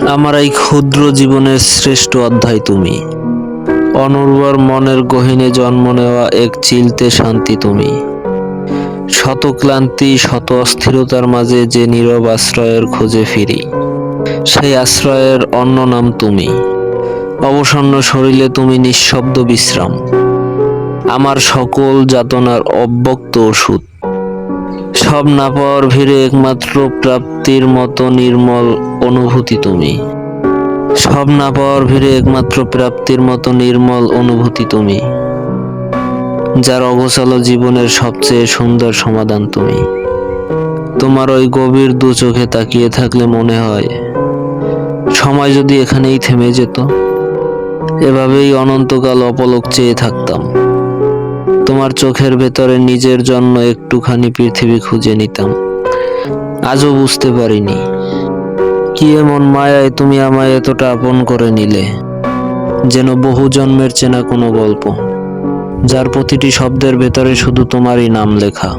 আমার এই ক্ষুদ্র জীবনের শ্রেষ্ঠ অধ্যায় তুমি। অনুর্বর মনের গহীনে জন্ম নেওয়া এক চিলতে শান্তি তুমি। শত ক্লান্তি শত অস্থিরতার মাঝে যে নীরব আশ্রয়ের খোঁজে ফিরি, সেই আশ্রয়ের অন্য নাম তুমি। অবসন্ন শরীরে তুমি নিঃশব্দ বিশ্রাম, আমার সকল যাতনার অব্যক্ত ওষুধ। সব না পাওয়ার ভিড়ে একমাত্র প্রাপ্তির মতো নির্মল অনুভূতি তুমি। সব না পাওয়ার ভিড়ে একমাত্র প্রাপ্তির মতো নির্মল অনুভূতি তুমি। যার অগোছালো জীবনের সবচেয়ে সুন্দর সমাধান তুমি। তোমার ওই গভীর দু চোখে তাকিয়ে থাকলে মনে হয় সময় যদি এখানেই থেমে যেত, এভাবেই অনন্তকাল অপলক চেয়ে থাকতাম। তোমার চোখের ভেতরে নিজের জন্য একটুখানি পৃথিবী খুঁজে নিতাম। আজও বুঝতে পারিনি কি এমন মায়ায় তুমি আমায় এতটা আপন করে নিলে, যেন বহু জন্মের চেনা কোনো গল্প, যার প্রতিটি শব্দের ভেতরে শুধু তোমারই নাম লেখা।